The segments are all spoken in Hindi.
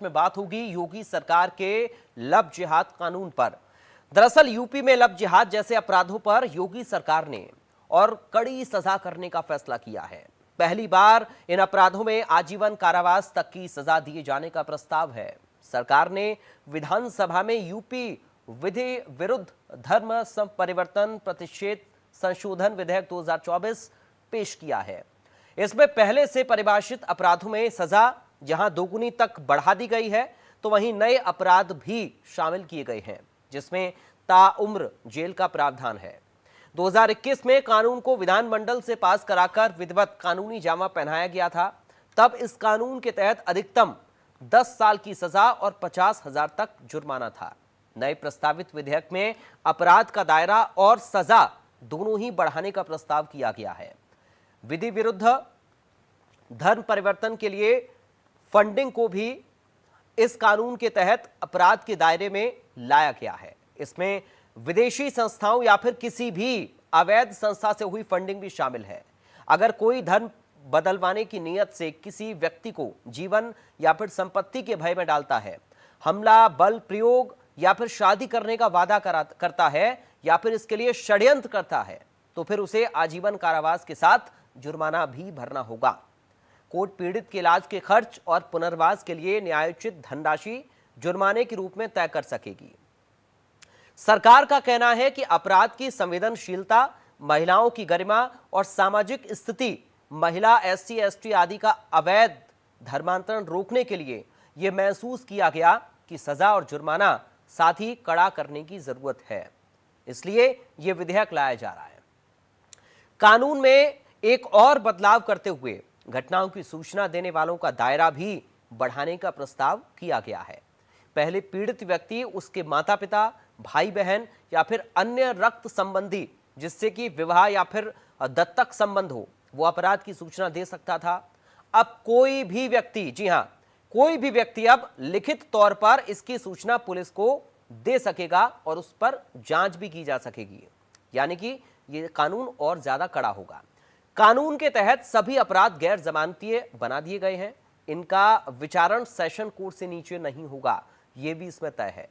में बात होगी योगी सरकार के लव जिहाद कानून पर। दरअसल यूपी में लव जिहाद जैसे अपराधों पर योगी सरकार ने और कड़ी सजा करने का फैसला किया है। पहली बार इन अपराधों में आजीवन कारावास तक की सजा दिए जाने का प्रस्ताव है। सरकार ने विधानसभा में यूपी विधि विरुद्ध धर्म परिवर्तन प्रतिषेध संशोधन विधेयक 2024 पेश किया है। इसमें पहले से परिभाषित अपराधों में सजा जहां दोगुनी तक बढ़ा दी गई है, तो वहीं नए अपराध भी शामिल किए गए हैं जिसमें ताउम्र जेल का प्रावधान है। 2021 में कानून को विधानमंडल से पास कराकर विधिवत कानूनी जामा पहनाया गया था। तब इस कानून के तहत अधिकतम 10 साल की सजा और 50,000 तक जुर्माना था। नए प्रस्तावित विधेयक में अपराध का दायरा और सजा दोनों ही बढ़ाने का प्रस्ताव किया गया है। विधि विरुद्ध धर्म परिवर्तन के लिए फंडिंग को भी इस कानून के तहत अपराध के दायरे में लाया गया है। इसमें विदेशी संस्थाओं या फिर किसी भी अवैध संस्था से हुई फंडिंग भी शामिल है। अगर कोई धर्म बदलवाने की नीयत से किसी व्यक्ति को जीवन या फिर संपत्ति के भय में डालता है, हमला, बल प्रयोग या फिर शादी करने का वादा करता है या फिर इसके लिए षड्यंत्र करता है, तो फिर उसे आजीवन कारावास के साथ जुर्माना भी भरना होगा। कोर्ट पीड़ित के इलाज के खर्च और पुनर्वास के लिए न्यायोचित धनराशि जुर्माने के रूप में तय कर सकेगी। सरकार का कहना है कि अपराध की संवेदनशीलता, महिलाओं की गरिमा और सामाजिक स्थिति, महिला, एससी, एसटी आदि का अवैध धर्मांतरण रोकने के लिए यह महसूस किया गया कि सजा और जुर्माना साथ ही कड़ा करने की जरूरत है, इसलिए यह विधेयक लाया जा रहा है। कानून में एक और बदलाव करते हुए घटनाओं की सूचना देने वालों का दायरा भी बढ़ाने का प्रस्ताव किया गया है। पहले पीड़ित व्यक्ति, उसके माता पिता, भाई बहन या फिर अन्य रक्त संबंधी जिससे कि विवाह या फिर दत्तक संबंध हो, वो अपराध की सूचना दे सकता था। अब कोई भी व्यक्ति, जी हां, कोई भी व्यक्ति अब लिखित तौर पर इसकी सूचना पुलिस को दे सकेगा और उस पर जांच भी की जा सकेगी। यानी कि यह कानून और ज्यादा कड़ा होगा। कानून के तहत सभी अपराध गैर जमानतीय बना दिए गए हैं। इनका विचारण सेशन कोर्ट से नीचे नहीं होगा, यह भी इसमें तय है।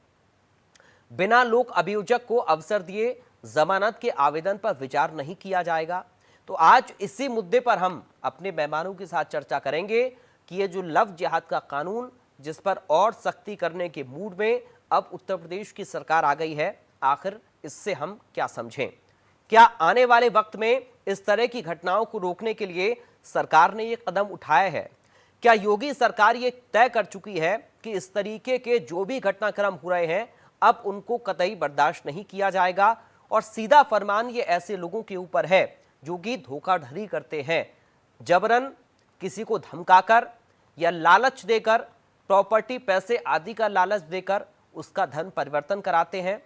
बिना लोक अभियोजक को अवसर दिए जमानत के आवेदन पर विचार नहीं किया जाएगा। तो आज इसी मुद्दे पर हम अपने मेहमानों के साथ चर्चा करेंगे कि ये जो लव जिहाद का कानून, जिस पर और सख्ती करने के मूड में अब उत्तर प्रदेश की सरकार आ गई है, आखिर इससे हम क्या समझें? क्या आने वाले वक्त में इस तरह की घटनाओं को रोकने के लिए सरकार ने ये कदम उठाया है? क्या योगी सरकार ये तय कर चुकी है कि इस तरीके के जो भी घटनाक्रम हो रहे हैं, अब उनको कतई बर्दाश्त नहीं किया जाएगा और सीधा फरमान ये ऐसे लोगों के ऊपर है जो कि धोखाधड़ी करते हैं, जबरन किसी को धमकाकर या लालच देकर, प्रॉपर्टी, पैसे आदि का लालच देकर उसका धन परिवर्तन कराते हैं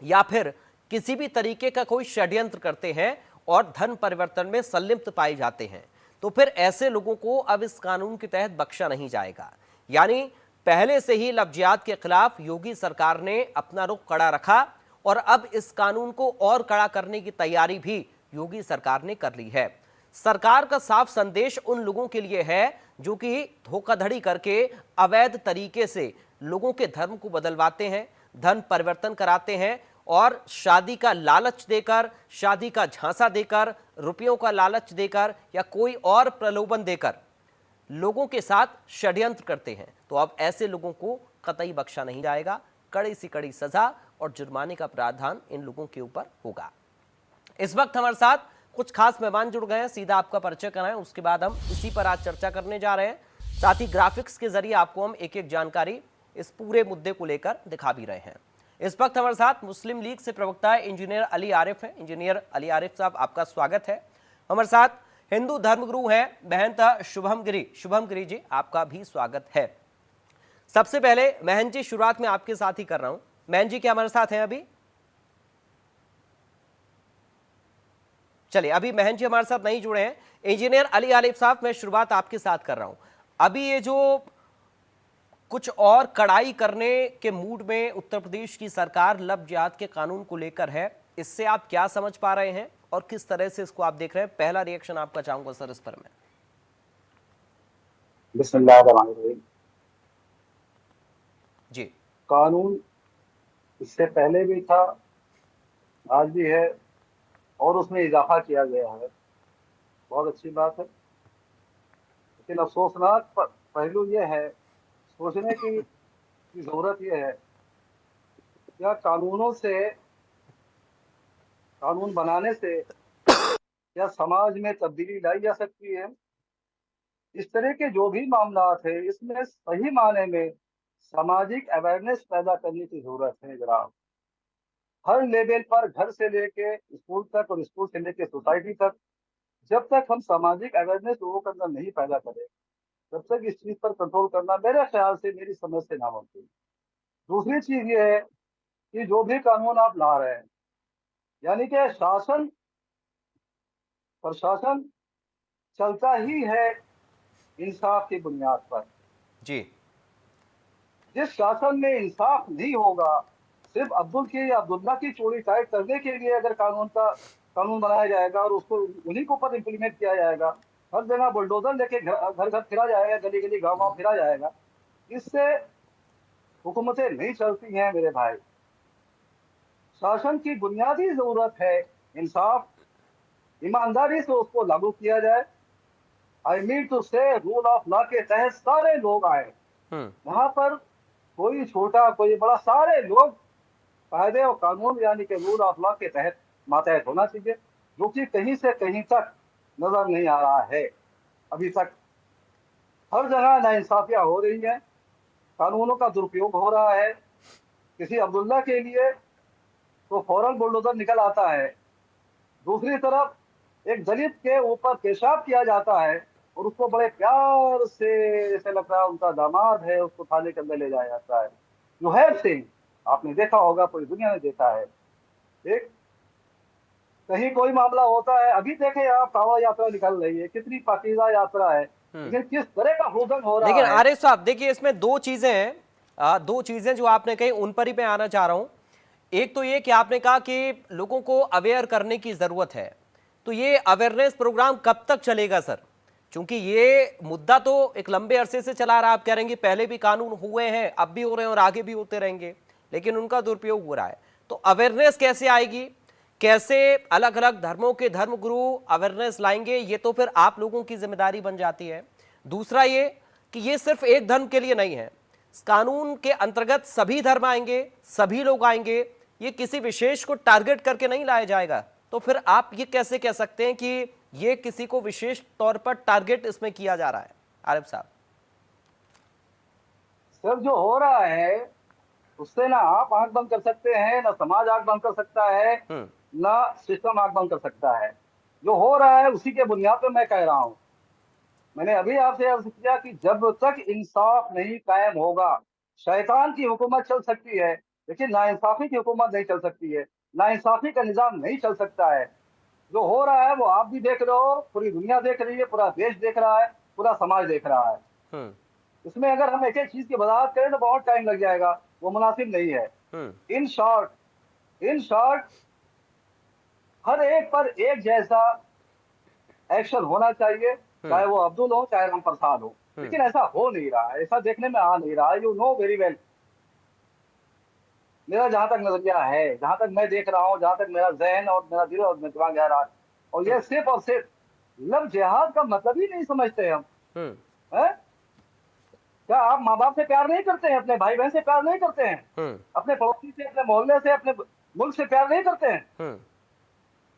या फिर किसी भी तरीके का कोई षड्यंत्र करते हैं और धन परिवर्तन में संलिप्त पाए जाते हैं, तो फिर ऐसे लोगों को अब इस कानून के तहत बख्शा नहीं जाएगा। यानी पहले से ही लव जिहाद के खिलाफ योगी सरकार ने अपना रुख कड़ा रखा और अब इस कानून को और कड़ा करने की तैयारी भी योगी सरकार ने कर ली है। सरकार का साफ संदेश उन लोगों के लिए है जो कि धोखाधड़ी करके अवैध तरीके से लोगों के धर्म को बदलवाते हैं, धन परिवर्तन कराते हैं और शादी का लालच देकर, शादी का झांसा देकर, रुपयों का लालच देकर या कोई और प्रलोभन देकर लोगों के साथ षड्यंत्र करते हैं। तो अब ऐसे लोगों को कतई बख्शा नहीं जाएगा। कड़ी से कड़ी सजा और जुर्माने का प्रावधान इन लोगों के ऊपर होगा। इस वक्त हमारे साथ कुछ खास मेहमान जुड़ गए हैं, सीधा आपका परिचय कराएं, उसके बाद हम इसी पर आज चर्चा करने जा रहे हैं। साथ ही ग्राफिक्स के जरिए आपको हम एक एक जानकारी इस पूरे मुद्दे को लेकर दिखा भी रहे हैं। इस वक्त हमारे साथ मुस्लिम लीग से प्रवक्ता इंजीनियर अली आरिफ हैं। इंजीनियर अली आरिफ साहब, आपका स्वागत है। हमारे साथ हिंदू धर्मगुरु हैं महंत शुभम गिरी जी, आपका भी स्वागत है। सबसे पहले महंत जी, शुरुआत में आपके साथ ही कर रहा हूं। महंत जी क्या हमारे साथ हैं अभी? चलिए, अभी महंत जी हमारे साथ नहीं जुड़े हैं। इंजीनियर अली आरिफ साहब, मैं शुरुआत आपके साथ कर रहा हूं। अभी ये जो कुछ और कड़ाई करने के मूड में उत्तर प्रदेश की सरकार लव जिहाद के कानून को लेकर है, इससे आप क्या समझ पा रहे हैं और किस तरह से इसको आप देख रहे हैं? पहला रिएक्शन आपका चाहूंगा सर इस पर मैं। बिस्मिल्लाहिर्रहमानिर्रहीम। जी। कानून इससे पहले भी था, आज भी है, और उसमें इजाफा किया गया है। बहुत अच्छी बात है। लेकिन अफसोसनाक पहलू ये है, सोचने की जरूरत ये है, क्या कानून बनाने से क्या समाज में तब्दीली लाई जा सकती है? इस तरह के जो भी मामला थे, इसमें सही मायने में सामाजिक अवेयरनेस पैदा करने की जरूरत है जनाब। हर लेवल पर, घर से लेके स्कूल तक और स्कूल से लेके सोसाइटी तक, जब तक हम सामाजिक अवेयरनेस लोगों के अंदर नहीं पैदा करें, तब तक इस चीज पर कंट्रोल करना मेरे ख्याल से, मेरी समझ से नामुमकिन। दूसरी चीज ये है कि जो भी कानून आप ला रहे हैं, यानी कि शासन प्रशासन चलता ही है इंसाफ की बुनियाद पर। जी। जिस शासन में इंसाफ नहीं होगा, सिर्फ अब्दुल की या अब्दुल्ला की चोरी टाइट करने के लिए अगर कानून बनाया जाएगा और उसको उन्हीं के ऊपर इम्प्लीमेंट किया जाएगा, हर जगह बुलडोजर लेके घर घर फिरा जाएगा, गली गली गांव गांव फिरा जाएगा, इससे हुकूमतें नहीं चलती हैं मेरे भाई। शासन की बुनियादी जरूरत है इंसाफ, ईमानदारी से उसको लागू किया जाए। आई मीन टू से रूल ऑफ लॉ के तहत सारे लोग आए, हम्म। वहां पर कोई छोटा कोई बड़ा, सारे लोग कायदे और कानून यानी कि रूल ऑफ लॉ के तहत मातहत होना चाहिए, जो कि कहीं से कहीं तक नजर नहीं आ रहा है अभी तक। हर जगह नाइंसाफियां हो रही हैं, कानूनों का दुरुपयोग हो रहा है। किसी अब्दुल्ला के लिए तो फौरन बुलडोजर निकल आता है, दूसरी तरफ एक दलित के ऊपर पेशाब किया जाता है और उसको बड़े प्यार से, ऐसे लगता है उनका दामाद है, उसको थाने के अंदर ले जाया जाता है। यू हैव सीन, आपने देखा होगा, पूरी दुनिया ने देखा है। एक कहीं कोई मामला होता है, अभी देखे आप कांवड़ यात्रा निकल रही है, कितनी पाकीज़ा यात्रा है, हम्म। लेकिन किस तरह का हुजन हो रहा लेकिन है। आरिफ साहब देखिए, इसमें दो चीजें हैं, दो चीजें जो आपने कही उन पर ही मैं आना चाह रहा हूं। एक तो ये कि आपने कहा कि लोगों को अवेयर करने की जरूरत है, तो ये अवेयरनेस प्रोग्राम कब तक चलेगा सर? क्योंकि ये मुद्दा तो एक लंबे अरसे से चला रहा है। आप कह रहे हैं कि पहले भी कानून हुए हैं, अब भी हो रहे हैं और आगे भी होते रहेंगे, लेकिन उनका दुरुपयोग हो रहा है। तो अवेयरनेस कैसे आएगी, कैसे अलग अलग धर्मों के धर्मगुरु अवेयरनेस लाएंगे, ये तो फिर आप लोगों की जिम्मेदारी बन जाती है। दूसरा ये कि ये सिर्फ एक धर्म के लिए नहीं है, कानून के अंतर्गत सभी धर्म आएंगे, सभी लोग आएंगे, ये किसी विशेष को टारगेट करके नहीं लाया जाएगा। तो फिर आप ये कैसे कह सकते हैं कि ये किसी को विशेष तौर पर टारगेट इसमें किया जा रहा है? आरिफ साहब। सर, जो हो रहा है उससे ना आप आंख बंद कर सकते हैं, ना समाज आंख बंद कर सकता है, हम्म। ना सिस्टम आंख बंद कर सकता है। जो हो रहा है उसी के बुनियाद पर मैं कह रहा हूं। मैंने अभी आपसे अर्ज किया कि जब तक इंसाफ नहीं कायम होगा, शैतान की हुकूमत चल सकती है, लेकिन नाइंसाफी की हुकूमत नहीं चल सकती है। नाइंसाफी का निजाम नहीं चल सकता है। जो हो रहा है वो आप भी देख रहे हो, पूरी दुनिया देख रही है, पूरा देश देख रहा है, पूरा समाज देख रहा है। हम्म। इसमें अगर हम एक एक चीज की वजाहत करें तो बहुत टाइम लग जाएगा, वो मुनासिब नहीं है। हम्म। इन शॉर्ट हर एक पर एक जैसा एक्शन होना चाहिए, हम्म। चाहे वो अब्दुल हो चाहे राम प्रसाद हो। हम्म। लेकिन ऐसा हो नहीं रहा है, ऐसा देखने में आ नहीं रहा है। यू नो वेरी वेल, मेरा जहां तक नजरिया है, जहां तक मैं देख रहा हूँ, जहां तक मेरा जहन और मेरा दिल और मेरा दिमाग जा रहा है, और ये सिर्फ और सिर्फ लव जिहाद का मतलब ही नहीं समझते हम। हम्म। है? क्या आप माँ बाप से प्यार नहीं करते हैं? अपने भाई बहन से प्यार नहीं करते हैं? हम्म। अपने पड़ोसी से, अपने मोहल्ले से, अपने मुल्क से प्यार नहीं करते हैं? हम्म।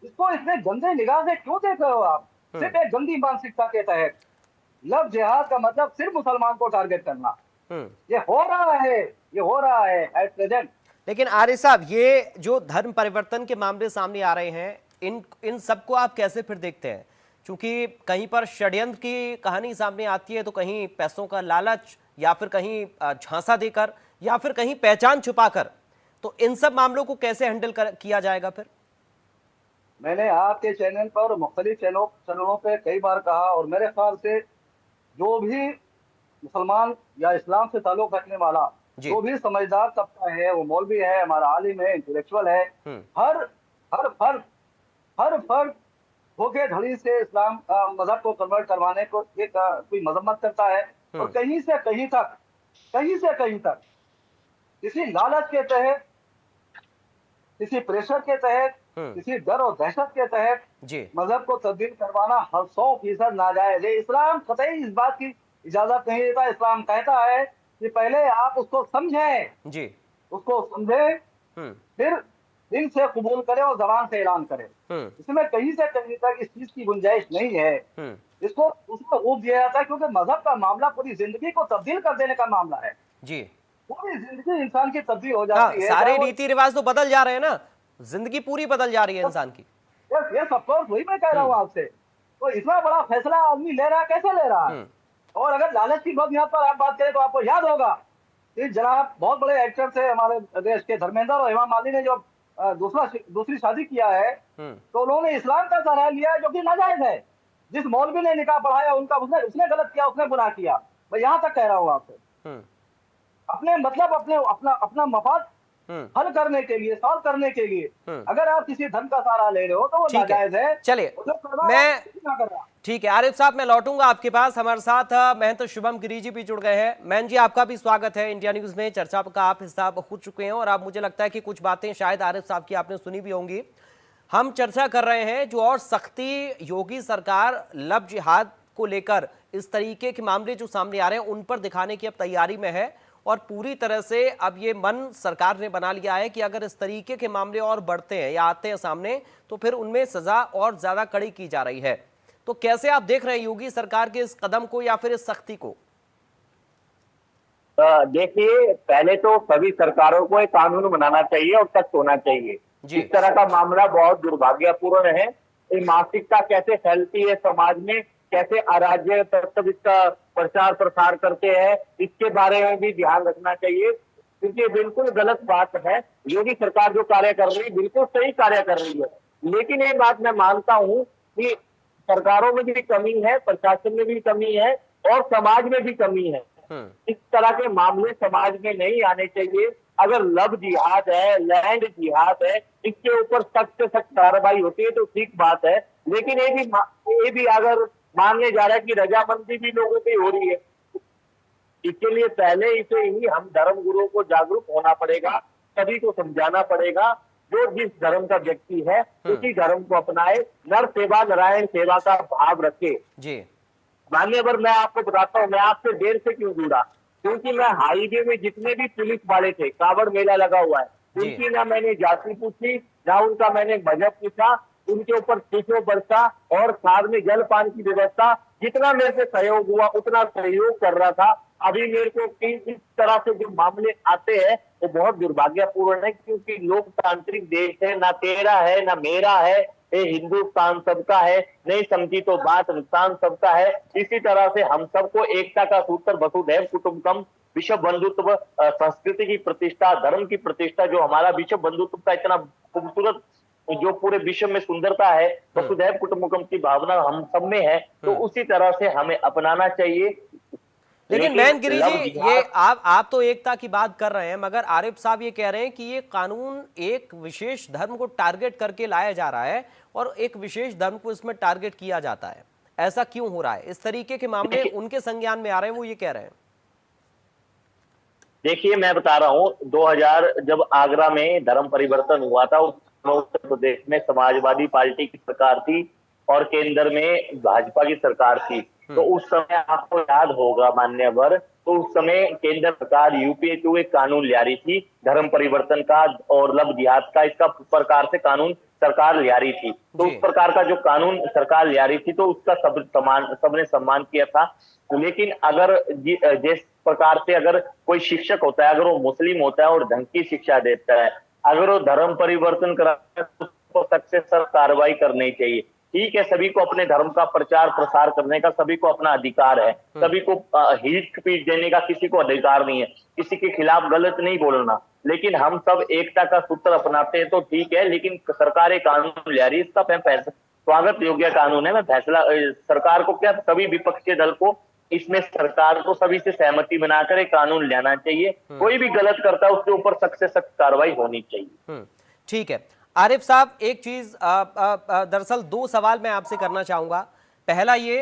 इसको इतने गंदे निगाह से क्यों देख रहे हो आप? हम्म। सिर्फ एक गंदी मानसिकता के तहत लव जिहाद का मतलब सिर्फ मुसलमान को टारगेट करना। हम्म। ये हो रहा है, ये हो रहा है एट प्रेजेंट। लेकिन आर्य साहब, ये जो धर्म परिवर्तन के मामले सामने आ रहे हैं, इन इन सबको आप कैसे फिर देखते हैं? क्योंकि कहीं पर षड्यंत्र की कहानी सामने आती है, तो कहीं पैसों का लालच, या फिर कहीं झांसा देकर, या फिर कहीं पहचान छुपाकर। तो इन सब मामलों को कैसे हैंडल किया जाएगा फिर? मैंने आपके चैनल पर, मुख्तलिफ चैनलों पे कई बार कहा, और मेरे ख्याल से जो भी मुसलमान या इस्लाम से ताल्लुक रखने वाला, जी। जो भी समझदार तबका है, वो मौलवी है, हमारा आलिम है, इंटेलेक्चुअल है, हम्म। हर हर फर्द धोखे धड़ी से इस्लाम मजहब को कन्वर्ट करवाने को एक कोई मजम्मत करता है। और हम्म। कहीं से कहीं तक, कहीं से कहीं तक किसी लालच के तहत, किसी प्रेशर के तहत, किसी डर और दहशत के तहत जी मजहब को तब्दील करवाना हर 100% नाजायज है। इस्लाम कतई इस बात की इजाजत नहीं देता। इस्लाम कहता है कि पहले आप उसको समझें, जी उसको समझें, हम्म फिर दिल से कबूल करें और जबान से ऐलान करें। हम्म इसमें कहीं से कहीं तक इस चीज की गुंजाइश नहीं है। हम्म इसको उसको रूप दिया जाता है क्योंकि मजहब का मामला पूरी जिंदगी को तब्दील कर देने का मामला है। जी पूरी जिंदगी इंसान की तब्दील हो हाँ, जाती है, चाहे सारे वो रीति रिवाज तो बदल जा रहे हैं ना, जिंदगी पूरी बदल जा रही है इंसान की। ये सब कोर्स वही मैं कह रहा हूँ हम्म आपसे। तो इतना बड़ा फैसला आदमी ले रहा है, कैसे ले रहा है? हम्म और अगर लालच की बुनियाद पर आप बात करें तो आपको याद होगा कि जनाब बहुत बड़े एक्टर थे हमारे देश के, धर्मेंद्र और हेमा मालिनी ने जो दूसरी शादी किया है, हम्म तो उन्होंने इस्लाम का सहारा लिया जो कि नाजायज है। जिस मौलवी ने निकाह पढ़ाया उनका, उसने उसने गलत किया, उसने गुनाह किया। मैं यहां तक कह रहा हूँ आपसे। हम्म अपने मतलब अपने अपना अपना मफाद हम्म हल करने के लिए, सॉल्व करने के लिए हम्म अगर आप किसी धर्म का सहारा ले रहे हो तो वो ठीक है, नाजायज है। चलिए, और जो कर रहा है वो मैं कुछ ना कर रहा। ठीक है आरिफ साहब, मैं लौटूंगा आपके पास। हमारे साथ महंत शुभम गिरी जी भी जुड़ गए हैं। महंत जी, आपका भी स्वागत है इंडिया न्यूज में। चर्चा का आप हिस्सा हो चुके हैं और अब मुझे लगता है कि कुछ बातें शायद आरिफ साहब की आपने सुनी भी होंगी। हम चर्चा कर रहे हैं जो और सख्ती योगी सरकार लव जिहाद को लेकर इस तरीके के मामले जो सामने आ रहे हैं उन पर दिखाने की अब तैयारी में है, और पूरी तरह से अब ये मन सरकार ने बना लिया है कि अगर इस तरीके के मामले और बढ़ते हैं या आते हैं सामने तो फिर उनमें सजा और ज्यादा कड़ी की जा रही है। तो कैसे आप देख रहे हैं योगी सरकार के इस कदम को या फिर इस सख्ती को? देखिए, पहले तो सभी सरकारों को एक कानून बनाना चाहिए और सख्त होना चाहिए। जी इस तरह का मामला बहुत दुर्भाग्यपूर्ण है। ये मानसिकता कैसे फैलती है समाज में, कैसे अराजक तत्व इसका प्रचार प्रसार करते हैं, इसके बारे में भी ध्यान रखना चाहिए, क्योंकि बिल्कुल गलत बात है। योगी सरकार जो कार्य कर रही है बिल्कुल सही कार्य कर रही है, लेकिन ये बात मैं मानता हूँ कि सरकारों में भी कमी है, प्रशासन में भी कमी है और समाज में भी कमी है। इस तरह के मामले समाज में नहीं आने चाहिए। अगर लव जिहाद है, लैंड जिहाद है, इसके ऊपर सख्त से सख्त कार्रवाई होती है तो ठीक बात है, लेकिन ये भी अगर मानने जा रहा है कि रजामंदी भी लोगों की हो रही है, इसके लिए पहले इसे ही हम धर्म गुरुओं को जागरूक होना पड़ेगा, सभी को समझाना पड़ेगा। जो जिस धर्म का व्यक्ति है उसी धर्म को अपनाए, नर सेवा नारायण सेवा का भाव रखे। जी मान्यवर, मैं आपको बताता हूँ मैं आपसे देर से क्यों जुड़ा, क्योंकि मैं हाईवे में जितने भी पुलिस वाले थे, कावड़ मेला लगा हुआ है, उनकी ना मैंने जाति पूछी, ना उनका मैंने मजहब पूछा, उनके ऊपर शीशो बरसा और साथ में जल पान की व्यवस्था, जितना मेरे से सहयोग हुआ उतना सहयोग कर रहा था। अभी मेरे को इस तरह से जो मामले आते हैं वो बहुत दुर्भाग्यपूर्ण है, क्योंकि लोकतांत्रिक देश है, ना तेरा है ना मेरा है, ये हिंदुस्तान सबका है, नहीं समझी तो बात नुकसान सबका है। इसी तरह से हम सबको एकता का सूत्र वसुधैव कुटुंबकम, विश्व बंधुत्व, संस्कृति की प्रतिष्ठा, धर्म की प्रतिष्ठा, जो हमारा विश्व बंधुत्व का इतना खूबसूरत, जो पूरे विश्व में सुंदरता है, वसुधैव कुटुंबकम की भावना हम सब में है, तो उसी तरह से हमें अपनाना चाहिए। लेकिन महंत गिरी जी, लव ये जिहाद आप तो एकता की बात कर रहे हैं, मगर आरिफ साहब ये कह रहे हैं कि ये कानून एक विशेष धर्म को टारगेट करके लाया जा रहा है और एक विशेष धर्म को इसमें टारगेट किया जाता है। ऐसा क्यों हो रहा है? इस तरीके के मामले उनके संज्ञान में आ रहे हैं, वो ये कह रहे हैं। देखिए, मैं बता रहा हूँ 2000 जब आगरा में धर्म परिवर्तन हुआ था, उस समय उत्तर प्रदेश में समाजवादी पार्टी की सरकार थी और केंद्र में भाजपा की सरकार थी। तो उस समय आपको याद होगा मान्यवर, तो उस समय केंद्र सरकार यूपीए टू एक कानून ला रही थी धर्म परिवर्तन का और लव जिहाद का, इसका प्रकार से कानून सरकार ला रही थी। तो उस प्रकार का जो कानून सरकार ला रही थी तो उसका सबने सम्मान किया था। लेकिन अगर जिस प्रकार से अगर कोई शिक्षक होता है, अगर वो मुस्लिम होता है और ढंग की शिक्षा देता है, अगर वो धर्म परिवर्तन कराता है तो उसको सख्त से सख्त कार्रवाई करनी चाहिए। ठीक है, सभी को अपने धर्म का प्रचार प्रसार करने का सभी को अपना अधिकार है, सभी को हित स्पीच देने का किसी को अधिकार नहीं है, किसी के खिलाफ गलत नहीं बोलना, लेकिन हम सब एकता का सूत्र अपनाते हैं तो ठीक है। लेकिन सरकार एक कानून ले रही है, इसका फैसला स्वागत योग्य कानून है। मैं फैसला सरकार को क्या, सभी विपक्षी दल को इसमें सरकार को सभी से सहमति बनाकर एक कानून लाना चाहिए। कोई भी गलत करता है उसके ऊपर सख्त से सख्त कार्रवाई होनी चाहिए। ठीक है आरिफ साहब, एक चीज दरअसल दो सवाल मैं आपसे करना चाहूंगा। पहला ये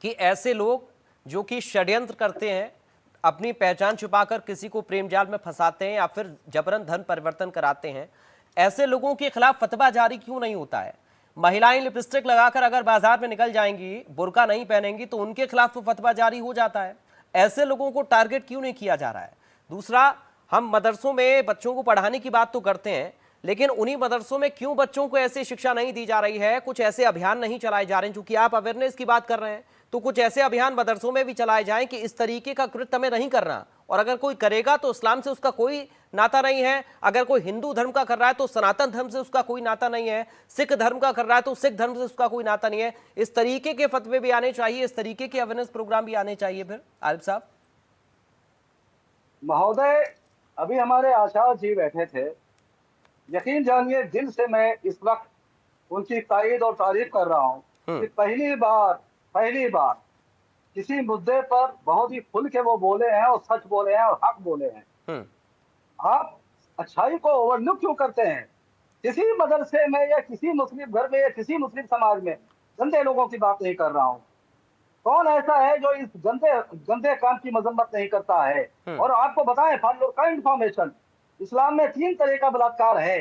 कि ऐसे लोग जो कि षड्यंत्र करते हैं अपनी पहचान छुपाकर किसी को प्रेम जाल में फंसाते हैं या फिर जबरन धन परिवर्तन कराते हैं, ऐसे लोगों के खिलाफ फतवा जारी क्यों नहीं होता है? महिलाएं लिपस्टिक लगाकर अगर बाजार में निकल जाएंगी, बुर्का नहीं पहनेंगी, तो उनके खिलाफ तो फतवा जारी हो जाता है। ऐसे लोगों को टारगेट क्यों नहीं किया जा रहा है? दूसरा, हम मदरसों में बच्चों को पढ़ाने की बात तो करते हैं, लेकिन उन्हीं मदरसों में क्यों बच्चों को ऐसी शिक्षा नहीं दी जा रही है? कुछ ऐसे अभियान नहीं चलाए जा रहे हैं? चूंकि आप अवेयरनेस की बात कर रहे हैं, तो कुछ ऐसे अभियान मदरसों में भी चलाए जाएं कि इस तरीके का कृत्य हमें नहीं करना, और अगर कोई करेगा तो इस्लाम से उसका कोई नाता नहीं है, अगर कोई हिंदू धर्म का कर रहा है तो सनातन धर्म से उसका कोई नाता नहीं है, सिख धर्म का कर रहा है तो सिख धर्म से उसका कोई नाता नहीं है। इस तरीके के फतवे भी आने चाहिए, इस तरीके के अवेयरनेस प्रोग्राम भी आने चाहिए। फिर आरिफ साहब। महोदय, अभी हमारे आचार्य जी बैठे थे, यकीन जानिए दिल से मैं इस वक्त उनकी तारीफ और तारीफ कर रहा हूँ कि पहली बार किसी मुद्दे पर बहुत ही खुल के वो बोले हैं और सच बोले हैं और हक बोले हैं। आप अच्छाई को ओवरलुक क्यों करते हैं? किसी मदरसे में या किसी मुस्लिम घर में या किसी मुस्लिम समाज में गंदे लोगों की बात नहीं कर रहा हूँ। कौन ऐसा है जो इस गंदे काम की मजम्मत नहीं करता है? और आपको बताएं, फॉर योर काइंड इन्फॉर्मेशन, इस्लाम में 3 तरह का बलात्कार है।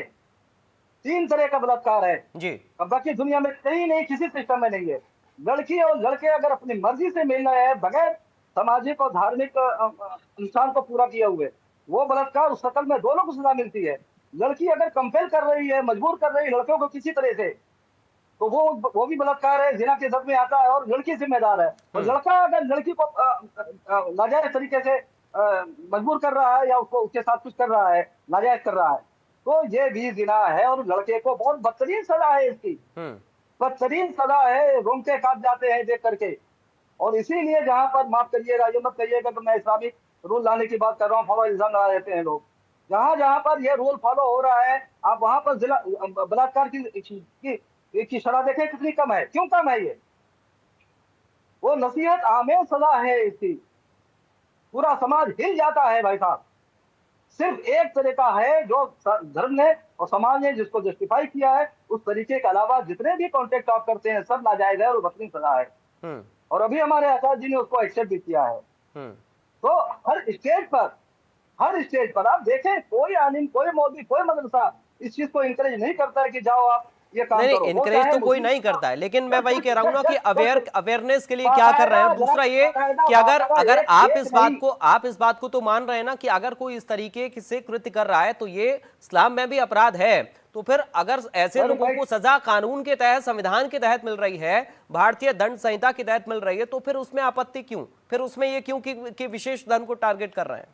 3 तरह का बलात्कार है जी। अब बाकी दुनिया में कहीं नहीं, किसी सिस्टम में नहीं है। लड़की और लड़के अगर अपनी मर्जी से मिल रहे हैं बगैर सामाजिक और धार्मिक अनुष्ठान को पूरा किए हुए, वो बलात्कार उस शक्ल में दोनों को सजा मिलती है। लड़की अगर कंपेल कर रही है, मजबूर कर रही है लड़कों को किसी तरह से, तो वो भी बलात्कार है, जिना के जद में आता है और लड़की जिम्मेदार है। और लड़का अगर लड़की को नाजायज तरीके से मजबूर कर रहा है या उसको उसके साथ कुछ कर रहा है, नाजायज कर रहा है, तो ये भी जिना है और लड़के को बहुत बदतरीन सजा है इसकी। बदतरीन सजा है, रोंगटे कांप जाते हैं देख करके। और इसीलिए जहां पर, माफ करिएगा, ये मत कहिएगा कि मैं इस्लामिक रूल लाने की बात कर रहा हूँ, फॉलो इल्जाम लगा देते हैं लोग। जहां जहां पर ये रूल फॉलो हो रहा है, आप वहां पर जिला बलात्कार की शरह देखें कितनी कम है। क्यों कम है? ये वो नसीहत आमेर सजा है इसकी, पूरा समाज हिल जाता है भाई साहब। सिर्फ एक तरीका है जो धर्म ने और समाज ने जिसको जस्टिफाई किया है, उस तरीके के अलावा जितने भी कॉन्टेक्ट आप करते हैं सब नाजायज है और बदतरीन सजा है। और अभी हमारे आचार्य जी ने उसको एक्सेप्ट भी किया है। तो हर स्टेज पर आप देखें, कोई आलिम, कोई मौलवी, कोई मदरसा इस चीज को इंकरेज नहीं करता है कि जाओ आप ये काम नहीं, करो। इनकरेज तो कोई नहीं करता है, लेकिन मैं वही कह रहा हूं ना कि अवेयरनेस के लिए क्या कर रहे हैं। दूसरा ये कि अगर आप इस बात को तो मान रहे हैं ना कि अगर कोई इस तरीके से कृत्य कर रहा है तो ये इस्लाम में भी अपराध है, तो फिर अगर ऐसे लोगों को सजा कानून के तहत, संविधान के तहत मिल रही है, भारतीय दंड संहिता के तहत मिल रही है, तो फिर उसमें आपत्ति क्यों? फिर उसमें ये क्यों कि विशेष धर्म को टारगेट कर रहे हैं?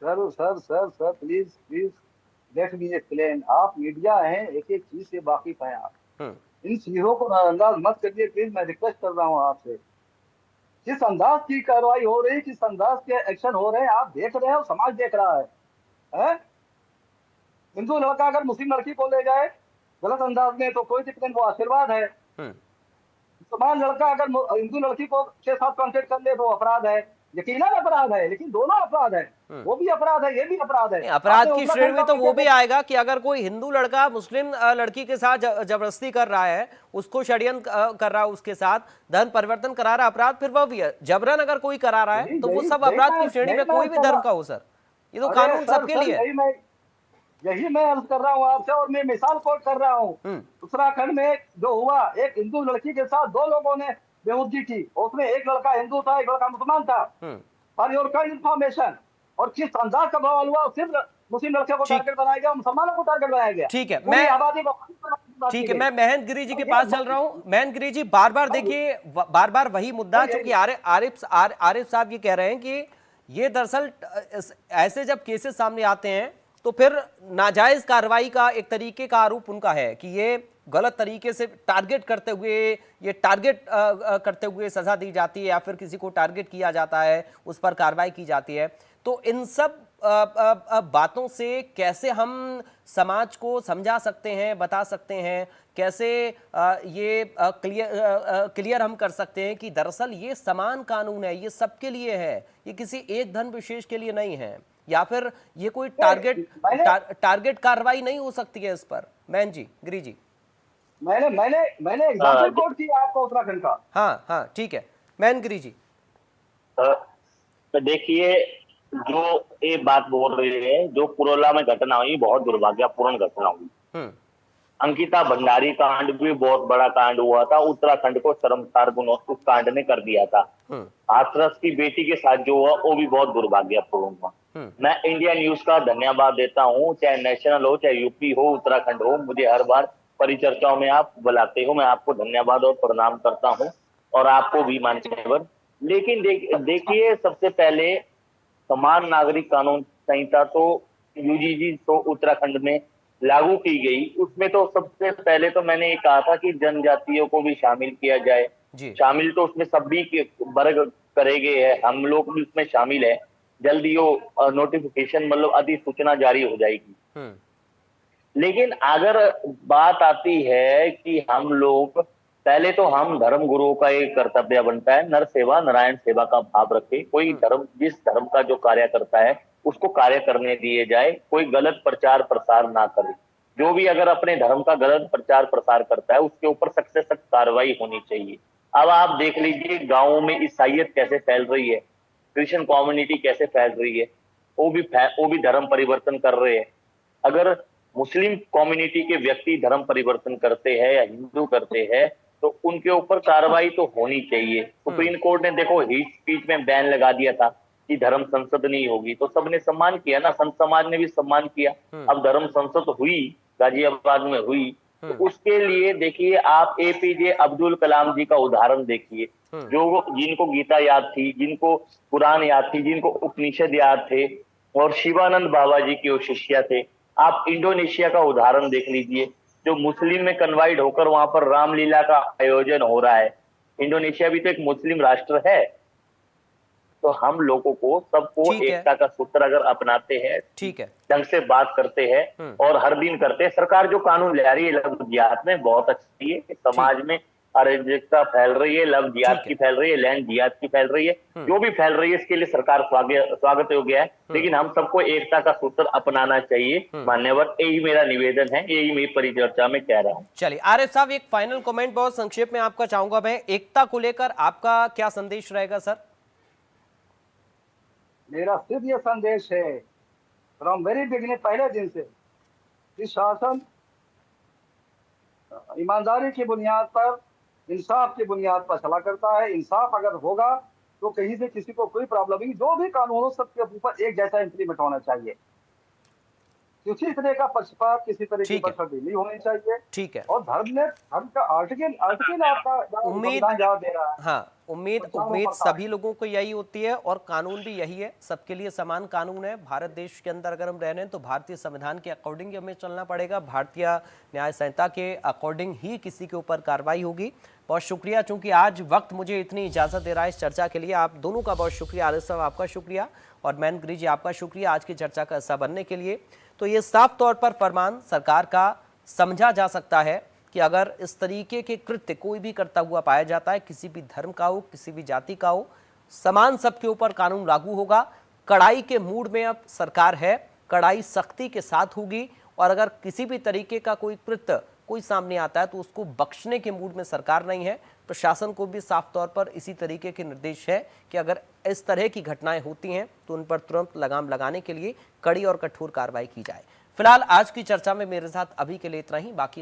Sir please let me explain. आप मीडिया हैं, एक एक चीज से वाकिफ हैं आप। इन चीजों को नजरअंदाज मत करिए प्लीज, मैं रिक्वेस्ट कर रहा हूँ आपसे। किस अंदाज की कार्रवाई हो रही, किस अंदाज के एक्शन हो रहे हैं, आप देख रहे हो, समाज देख रहा है? हिंदू लड़का अगर मुस्लिम लड़की को ले जाए गलत अंदाज में तो कोई दिक्कत नहीं, वो आशीर्वाद है। मुसलमान लड़का अगर हिंदू लड़की को के साथ कॉन्टेक्ट कर ले तो अपराध है, यकीनन अपराध है, लेकिन दोनों अपराध है। वो भी अपराध है, ये भी अपराध है। अपराध की श्रेणी में तो वो भी आएगा कि अगर कोई हिंदू लड़का मुस्लिम लड़की के साथ जबरदस्ती कर रहा है, उसको षड्यंत्र कर रहा है, उसके साथ धन परिवर्तन करा रहा है, अपराध फिर वो भी है। जबरन अगर कोई करा रहा है तो वो सब अपराध की श्रेणी में, कोई भी धर्म का हो सर, ये तो कानून सबके लिए। यही मैं अर्ज कर रहा हूँ आपसे, और मैं मिसाल कोट कर रहा हूँ। उत्तराखंड में जो हुआ, एक हिंदू लड़की के साथ 2 लोगों ने बेहुदगी की, उसमें एक लड़का हिंदू था, एक लड़का मुसलमान था। For your kind information. और किस अंदाज का बवाल हुआ, सिर्फ मुस्लिम लड़के को टारगेट बनाया गया, मुसलमानों को टारगेट बनाया गया। ठीक है, मैं महेंद्र गिरी जी के पास चल रहा हूँ। महेंद्र गिरी जी, बार बार देखिए, बार बार वही मुद्दा, चूंकि आरिफ साहब ये कह रहे हैं कि ये दरअसल ऐसे जब केसेस सामने आते हैं तो फिर नाजायज कार्रवाई का एक तरीके का आरोप उनका है कि ये गलत तरीके से टारगेट करते हुए सजा दी जाती है, या फिर किसी को टारगेट किया जाता है, उस पर कार्रवाई की जाती है। तो इन सब बातों से कैसे हम समाज को समझा सकते हैं, बता सकते हैं, कैसे ये क्लियर हम कर सकते हैं कि दरअसल ये समान कानून है, ये सबके लिए है, ये किसी एक धर्म विशेष के लिए नहीं है, या फिर ये कोई टारगेट कार्रवाई नहीं हो सकती है इस पर? मैन जी, गिरी जी, मैंने एग्जाम्पल कोट किया आपको उत्तराखंड का। हाँ, ठीक है मैन गिरी जी। तो देखिए, जो ये बात बोल रही है, जो पुरोला में घटना हुई बहुत दुर्भाग्यपूर्ण घटना हुई। हम्म। अंकिता भंडारी कांड भी बहुत बड़ा कांड हुआ था, उत्तराखंड को शर्मसार गुनो उस कांड ने कर दिया था। हम्म। हाथरस की बेटी के साथ जो हुआ वो भी बहुत दुर्भाग्यपूर्ण हुआ। मैं इंडिया न्यूज का धन्यवाद देता हूँ, चाहे नेशनल हो, चाहे यूपी हो, उत्तराखंड हो, मुझे हर बार परिचर्चाओं में आप बुलाते हो, मैं आपको धन्यवाद और प्रणाम करता हूँ, और आपको भी मान्यवर। लेकिन देखिए, सबसे पहले समान नागरिक कानून संहिता तो यूजीसी तो उत्तराखंड में लागू की गई। उसमें तो सबसे पहले तो मैंने ये कहा था कि जनजातियों को भी शामिल किया जाए। जी। शामिल तो उसमें सभी के वर्ग करे गए हैं, हम लोग भी उसमें शामिल है। जल्दी वो नोटिफिकेशन मतलब अधिसूचना जारी हो जाएगी। लेकिन अगर बात आती है कि हम लोग पहले तो हम धर्म गुरुओं का एक कर्तव्य बनता है, नर सेवा नारायण सेवा का भाव रखे। कोई धर्म जिस धर्म का जो कार्य करता है उसको कार्य करने दिए जाए, कोई गलत प्रचार प्रसार ना करे। जो भी अगर अपने धर्म का गलत प्रचार प्रसार करता है उसके ऊपर सख्त से सख्त कार्रवाई होनी चाहिए। अब आप देख लीजिए गांवों में ईसाइयत कैसे फैल रही है, क्रिश्चियन कम्युनिटी कैसे फैल रही है, वो भी धर्म परिवर्तन कर रहे हैं। अगर मुस्लिम कम्युनिटी के व्यक्ति धर्म परिवर्तन करते हैं या हिंदू करते हैं तो उनके ऊपर कार्रवाई तो होनी चाहिए। सुप्रीम कोर्ट ने देखो हेट स्पीच में बैन लगा दिया था कि धर्म संसद नहीं होगी, तो सबने सम्मान किया ना, संत समाज ने भी सम्मान किया। अब धर्म संसद हुई, गाजियाबाद में हुई, तो उसके लिए देखिए आप एपीजे अब्दुल कलाम जी का उदाहरण देखिए, जो जिनको गीता याद थी, जिनको कुरान याद थी, जिनको उपनिषद याद थे, और शिवानंद बाबा जी के वो शिष्य थे। आप इंडोनेशिया का उदाहरण देख लीजिए, जो मुस्लिम में कन्वर्ट होकर वहां पर रामलीला का आयोजन हो रहा है। इंडोनेशिया भी तो एक मुस्लिम राष्ट्र है। तो हम लोगों को सबको ठीक है। एकता का सूत्र अगर अपनाते हैं, ठीक है। ढंग से बात करते हैं और हर दिन करते हैं। सरकार जो कानून ले आ रही है लव जिहाद में बहुत अच्छी है, समाज में अराजकता फैल रही है, लव जिहाद ठीक है। की फैल रही है, लैंड जिहाद की फैल रही है, जो भी फैल रही है इसके लिए सरकार स्वागत योग्य है। लेकिन हम सबको एकता का सूत्र अपनाना चाहिए मान्यवर, यही मेरा निवेदन है, यही मेरी परिचर्चा में कह रहा हूँ। चलिए आरिफ साहब, एक फाइनल कमेंट बहुत संक्षेप में आपका चाहूंगा मैं, एकता को लेकर आपका क्या संदेश रहेगा सर? मेरा सिर्फ ये संदेश है फ्रॉम वेरी बिगिनिंग, पहले दिन से, कि शासन ईमानदारी की बुनियाद पर, इंसाफ की बुनियाद पर चला करता है। इंसाफ अगर होगा तो कहीं से किसी को कोई प्रॉब्लम नहीं। जो भी कानून हो सबके ऊपर एक जैसा इम्प्लीमेंट होना चाहिए, किसी तरह का पक्षपात, किसी तरह की ठीक है। पक्षपाती नहीं होनी चाहिए। ठीक है। और धर्म का आर्टिकल आपका उम्मीद संविधान जवाब दे रहा है। हाँ, उम्मीद सभी लोगों को यही होती है और कानून भी यही है, सबके लिए समान कानून है। भारत देश के अंदर अगर हम रह रहे हैं तो भारतीय संविधान के अकॉर्डिंग ही हमें चलना पड़ेगा, भारतीय न्याय संहिता के अकॉर्डिंग ही किसी के ऊपर कार्रवाई होगी। बहुत शुक्रिया, चूंकि आज वक्त मुझे इतनी इजाजत दे रहा है इस चर्चा के लिए, आप दोनों का बहुत शुक्रिया। आरिफ साहब आपका शुक्रिया और मैन गिरी जी आपका शुक्रिया आज की चर्चा का हिस्सा बनने के लिए। तो ये साफ तौर पर फरमान सरकार का समझा जा सकता है कि अगर इस तरीके के कृत्य कोई भी करता हुआ पाया जाता है, किसी भी धर्म का हो, किसी भी जाति का हो, समान सबके ऊपर कानून लागू होगा। कड़ाई के मूड में अब सरकार है, कड़ाई सख्ती के साथ होगी, और अगर किसी भी तरीके का कोई कृत्य कोई सामने आता है तो उसको बख्शने के मूड में सरकार नहीं है। प्रशासन को भी साफ तौर पर इसी तरीके के निर्देश है कि अगर इस तरह की घटनाएं होती हैं तो उन पर तुरंत लगाम लगाने के लिए कड़ी और कठोर कार्रवाई की जाए। फिलहाल आज की चर्चा में मेरे साथ अभी के लिए इतना ही, बाकी